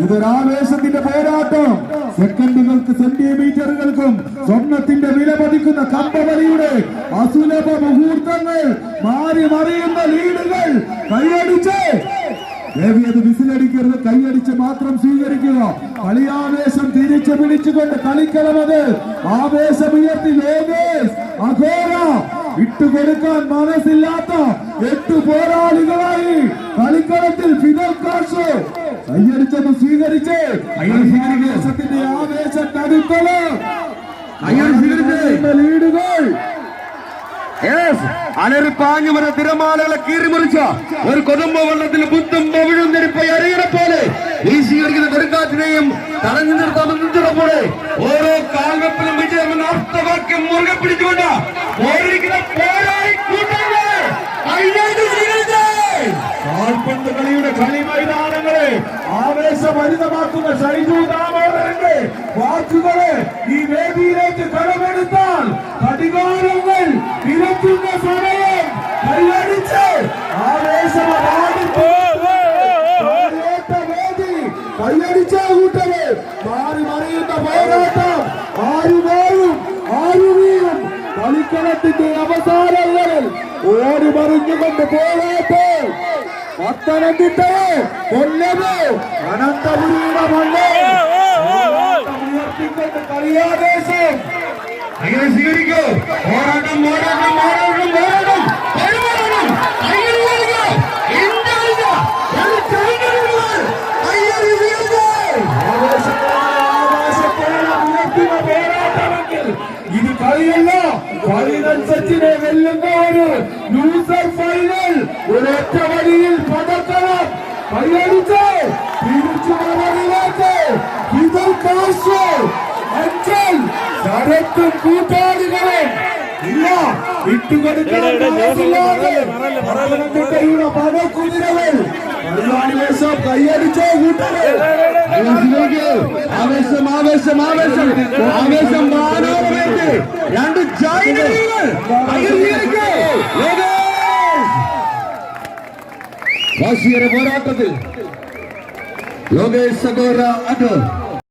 ഇതൊരാവേശത്തിന്റെ പോരാട്ടം. സെക്കൻഡുകൾക്ക് സെന്റിമീറ്ററുകൾക്കും സ്വർണത്തിന്റെ വില പതിക്കുന്ന കമ്പവലിയുടെ അസുലഭ മുഹൂർത്തങ്ങൾ, മാറി മറിയുന്ന ലീഡുകൾ. കൈയടിച്ച് അത് വിസിലടിക്കരുത്, കൈയടിച്ച് മാത്രം സ്വീകരിക്കുക. കളിയാവേശം തിരിച്ചു പിടിച്ചുകൊണ്ട് കളിക്കണമത്. ആവേശമുയർത്തി ലോകേഷ് അഘോര. വിട്ടുകൊടുക്കാൻ മനസ്സില്ലാത്ത 8 പോരാളികളായി കളിക്കളത്തിൽ ഫിദൽ കാഷ്. കൈയടിച്ചത് സ്വീകരിച്ച് ആവേശത്തിന്റെ ആവേശം തടുത്തത് ലീഡുകൾ. അലറിപ്പാഞ്ഞു വന്ന തിരമാലകളെ കീറിമുറിച്ച ഒരു കൊതുമ്പ വെള്ളത്തിൽ ബുദ്ധം വിഴുന്നിരിപ്പ അറിയണ പോലെ വീശിയടിക്കുന്ന കൊടുങ്കാറ്റിനെയും തടഞ്ഞു നിർത്താമെന്നതുപോലെ ഓരോ കാൽവെപ്പിലും വിജയമെന്ന അർത്ഥവാക്യം മുറുകെ പിടിച്ചുകൊണ്ട് ഓടിക്കുന്ന പോരാളി കൂട്ടങ്ങളെ കാൽപന്ത് കളിയുടെ കളി മൈതാനങ്ങളെ ആവേശഭരിതമാക്കുന്ന ഷൈജു ദാമോദരന്റെ വാക്കുകളെ ഈ വേദിയിലേക്ക് കടമെടുത്താൽ ഘടികാരങ്ങൾ വിരത്തുന്ന സമയം. കൈയടിച്ച് വേദി കൈയടിച്ച കൂട്ടരെ മാറി മറിയുന്ന പോരാട്ടം. ആരുമാരും ആരുവീരും കളിക്കളത്തിന്റെ അവസാനങ്ങളിൽ ഓടി മറിഞ്ഞുകൊണ്ട് പോരാട്ടം. പത്തനംതിട്ടയോ കൊല്ലമോ അനന്തപുരിയുടെ മണ്ണോ ഉയർത്തിക്കൊണ്ട് കളിയാവേശം. അങ്ങനെ സ്വീകരിക്കൂ. പോരാട്ടം പോരാട്ടം പോരാട്ടം പോരാട്ടം ഇത് കളിയല്ല. ഫൈനൽ സെറ്റിനെ വെല്ലുന്ന ഒരു ലൂസർ ഫൈനൽ. ഒരൊറ്റ വഴിയിൽ പതക്കണം. കൈയടിച്ച് തിരിച്ചു മറുപടിയിലേക്ക് ഫിദൽ കാഷ്, അഞ്ചൽ, ശരത്തും കൂട്ടാളികളും ഇല്ല. വിട്ടുകൊടുക്കാൻ പത്തനംതിട്ടയുടെ പടക്കുതിരകൾ കൈയടിച്ചോ കൂട്ടരെ. ആവേശം ആവേശം ആവേശം ആവേശം മാനവരേക്ക് 2 ജൈനകൾ പോരാട്ടത്തിൽ ലോകേഷ് അഘോര അഘോർ